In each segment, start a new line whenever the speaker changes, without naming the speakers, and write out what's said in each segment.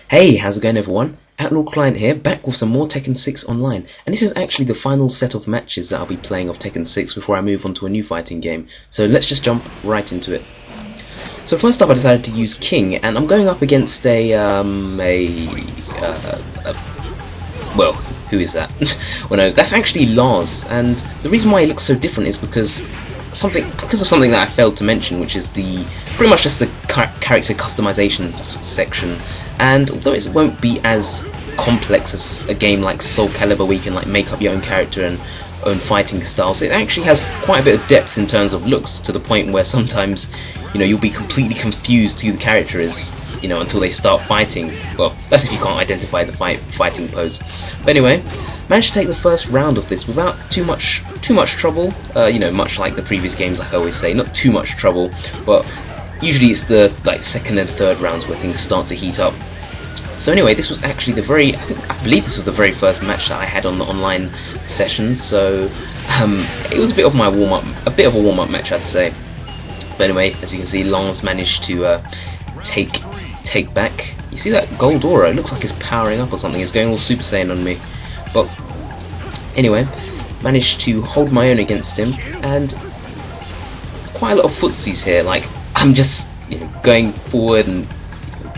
Hey, how's it going everyone? Outlawclient here, back with some more Tekken 6 online, and this is actually the final set of matches that I'll be playing of Tekken 6 before I move on to a new fighting game, so let's just jump right into it. So first up I decided to use King, and I'm going up against well, who is that? Well no, that's actually Lars, and the reason why he looks so different is because of something that I failed to mention, which is pretty much just the character customization section. And although it won't be as complex as a game like Soul Calibur, where you can like make up your own character and own fighting styles, it actually has quite a bit of depth in terms of looks, to the point where sometimes, you know, you'll be completely confused who the character is, you know, until they start fighting. Well, that's if you can't identify the fighting pose. But anyway, managed to take the first round of this without too much trouble. You know, much like the previous games, like I always say, not too much trouble, but usually it's the second and third rounds where things start to heat up. So anyway, this was actually I believe this was the very first match that I had on the online session. So it was a bit of a warm-up match, I'd say. But anyway, as you can see, Lars managed to take back. You see that gold aura? It looks like it's powering up or something. It's going all Super Saiyan on me. But anyway, managed to hold my own against him, and quite a lot of footsies here. Like, I'm just, you know, going forward and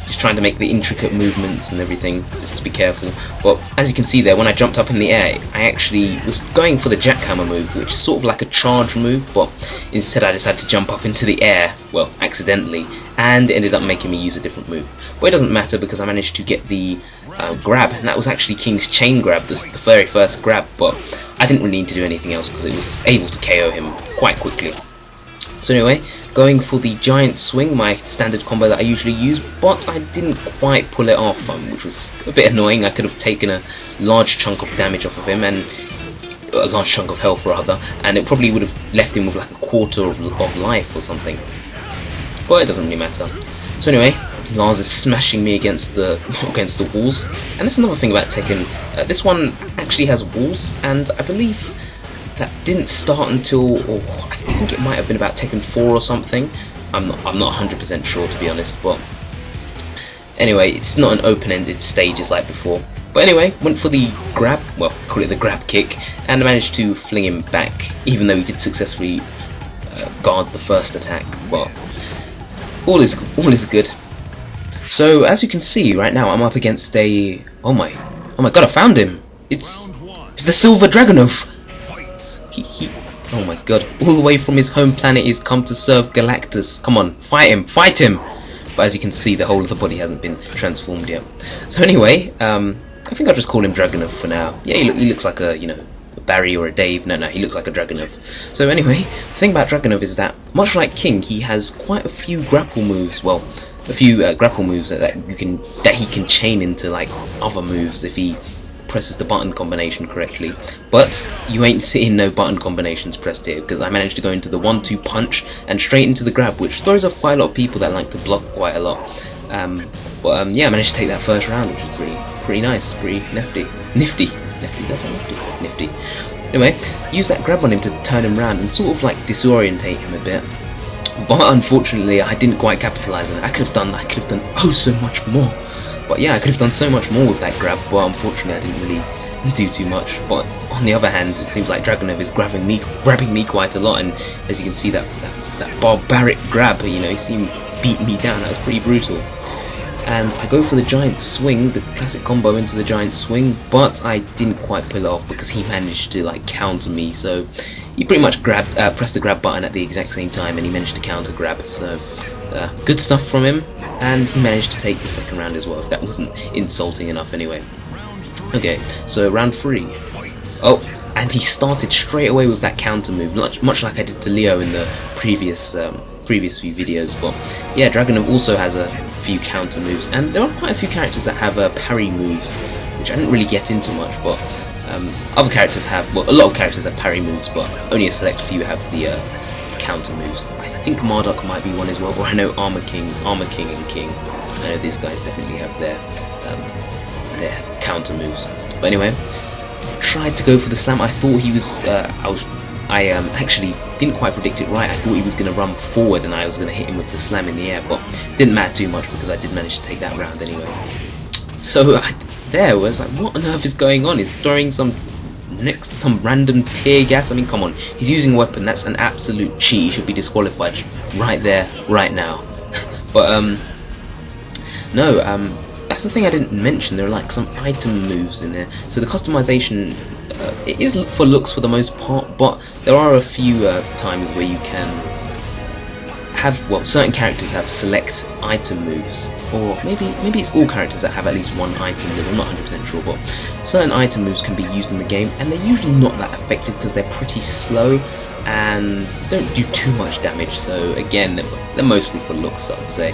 just trying to make the intricate movements and everything, just to be careful. But as you can see there, when I jumped up in the air, I actually was going for the jackhammer move, which is sort of like a charge move, but instead I decided to jump up into the air, well, accidentally, and it ended up making me use a different move. But it doesn't matter, because I managed to get the grab, and that was actually King's chain grab, the very first grab, but I didn't really need to do anything else because it was able to KO him quite quickly. So anyway, going for the giant swing, my standard combo that I usually use, but I didn't quite pull it off, which was a bit annoying. I could have taken a large chunk of damage off of him, and a large chunk of health rather, and it probably would have left him with like a quarter of life or something. But it doesn't really matter. So anyway, Lars is smashing me against the walls, and that's another thing about Tekken. This one actually has walls, and I believe that didn't start until, or I think it might have been about Tekken 4 or something. I'm not 100% sure, to be honest, but anyway, it's not an open-ended stage as like before. But anyway, went for the grab, well, call it the grab kick, and managed to fling him back, even though he did successfully guard the first attack. But all is good. So as you can see right now, I'm up against a oh my god, I found him. It's the Silver Dragunov. Oh my god, all the way from his home planet he's come to serve Galactus. Come on, fight him! But as you can see, the whole of the body hasn't been transformed yet. So anyway, I think I'll just call him Dragunov for now. Yeah, he looks like a, you know, a Barry or a Dave. No, he looks like a Dragunov. So anyway, the thing about Dragunov is that, much like King, he has quite a few grapple moves. Well, a few grapple moves that he can chain into like other moves if he presses the button combination correctly. But you ain't seeing no button combinations pressed here, because I managed to go into the 1-2 punch and straight into the grab, which throws off quite a lot of people that like to block quite a lot. Yeah, I managed to take that first round, which was pretty nice, pretty nifty. That's not nifty. Anyway, use that grab on him to turn him round and sort of like disorientate him a bit. But unfortunately, I didn't quite capitalize on it. I could have done oh so much more. But yeah, I could have done so much more with that grab, but unfortunately I didn't really do too much. But on the other hand, it seems like Dragunov is grabbing me quite a lot, and as you can see, that barbaric grab, you know, he seemed beat me down. That was pretty brutal. And I go for the giant swing, the classic combo into the giant swing, but I didn't quite pull it off because he managed to like counter me. So he pretty much pressed the grab button at the exact same time, and he managed to counter grab. So good stuff from him, and he managed to take the second round as well, if that wasn't insulting enough anyway. Okay, so round 3. Oh, and he started straight away with that counter move, much like I did to Leo in the previous few videos. But yeah, Dragunov also has a few counter moves, and there are quite a few characters that have parry moves, which I didn't really get into much, but other characters have, well, a lot of characters have parry moves, but only a select few have the counter moves. I think Marduk might be one as well, or I know Armor King and King. I know these guys definitely have their counter moves. But anyway, tried to go for the slam. I thought he was I actually didn't quite predict it right. I thought he was going to run forward and I was going to hit him with the slam in the air, but didn't matter too much because I did manage to take that round anyway. So there was like, what on earth is going on? He's throwing some random tear gas. I mean, come on, he's using a weapon. That's an absolute cheat. He should be disqualified right there, right now. But no, that's the thing I didn't mention. There are like some item moves in there. So the customization, it is for looks for the most part, but there are a few times where you can have, well, certain characters have select item moves, or maybe it's all characters that have at least one item move. I'm not 100% sure, but certain item moves can be used in the game, and they're usually not that effective because they're pretty slow and don't do too much damage. So again, they're mostly for looks, I'd say.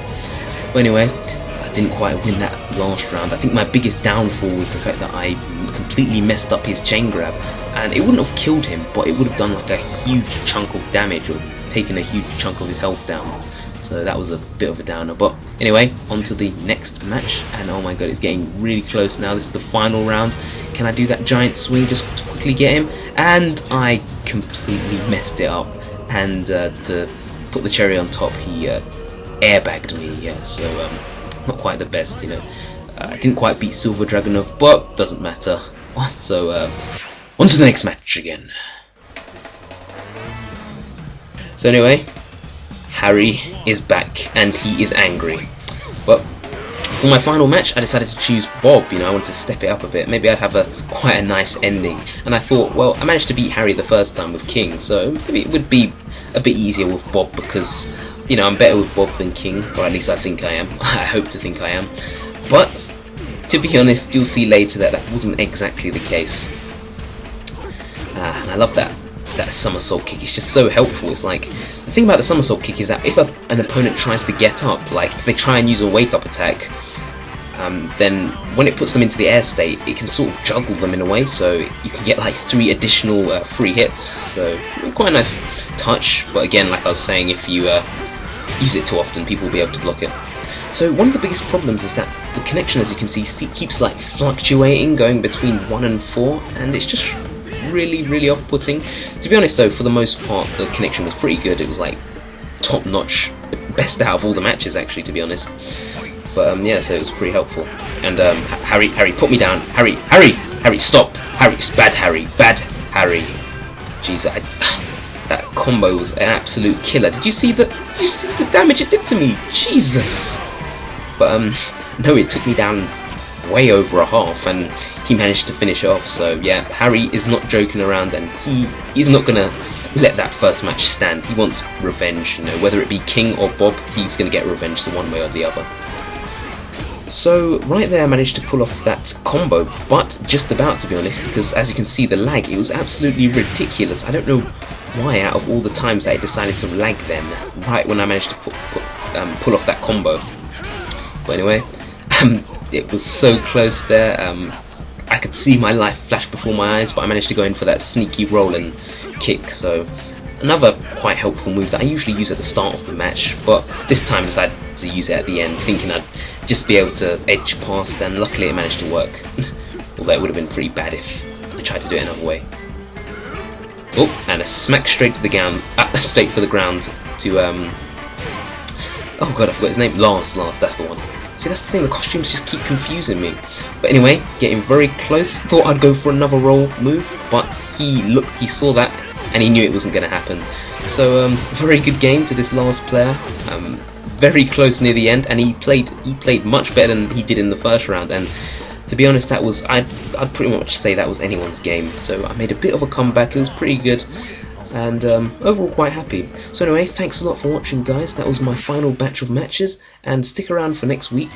But anyway, I didn't quite win that last round. I think my biggest downfall was the fact that I completely messed up his chain grab, and it wouldn't have killed him, but it would have done like a huge chunk of damage, or taken a huge chunk of his health down. So that was a bit of a downer. But anyway, on to the next match, and oh my god, it's getting really close now. This is the final round. Can I do that giant swing just to quickly get him? And I completely messed it up, and to put the cherry on top, he airbagged me. Yeah, so not quite the best, you know. I didn't quite beat Silver Dragunov, but doesn't matter. So on to the next match again. So anyway, Harry is back and he is angry. But for my final match, I decided to choose Bob. You know, I wanted to step it up a bit. Maybe I'd have quite a nice ending. And I thought, well, I managed to beat Harry the first time with King, so maybe it would be a bit easier with Bob, because, you know, I'm better with Bob than King, or at least I think I am. I hope to think I am. But to be honest, you'll see later that that wasn't exactly the case. And I love that somersault kick. It's just so helpful. It's like, the thing about the somersault kick is that if an opponent tries to get up, like if they try and use a wake up attack, then when it puts them into the air state, it can sort of juggle them in a way, so you can get like 3 additional free hits. So quite a nice touch, but again, like I was saying, if you use it too often, people will be able to block it. So one of the biggest problems is that the connection, as you can see, keeps like fluctuating, going between 1 and 4, and it's just really off-putting. To be honest though, for the most part the connection was pretty good. It was like top notch, best out of all the matches actually, to be honest. But yeah, so it was pretty helpful. And Harry, put me down. Harry, stop. Harry, bad Harry. Jeez, that combo was an absolute killer. Did you see the damage it did to me? Jesus. But no, it took me down way over a half, and he managed to finish it off. So yeah, Harry is not joking around, and he's not gonna let that first match stand. He wants revenge, you know, whether it be King or Bob, he's gonna get revenge the one way or the other. So right there I managed to pull off that combo, but just about, to be honest, because as you can see the lag, it was absolutely ridiculous. I don't know why out of all the times that I decided to lag then, right when I managed to pull off that combo. But anyway, it was so close there. I could see my life flash before my eyes, but I managed to go in for that sneaky roll and kick. So another quite helpful move that I usually use at the start of the match, but this time I decided to use it at the end, thinking I'd just be able to edge past, and luckily it managed to work. Although it would have been pretty bad if I tried to do it another way. Oh, and a smack straight to the ground, straight for the ground to oh god, I forgot his name. Lars, that's the one. See, that's the thing, the costumes just keep confusing me. But anyway, getting very close. Thought I'd go for another roll move, but he saw that and he knew it wasn't going to happen. So very good game to this Lars player. Very close near the end, and he played much better than he did in the first round. And to be honest, that was I'd pretty much say that was anyone's game. So I made a bit of a comeback. It was pretty good. And overall quite happy. So anyway, thanks a lot for watching, guys. That was my final batch of matches, and stick around for next week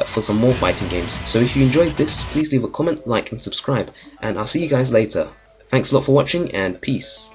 for some more fighting games. So if you enjoyed this, please leave a comment, like and subscribe, and I'll see you guys later. Thanks a lot for watching, and peace.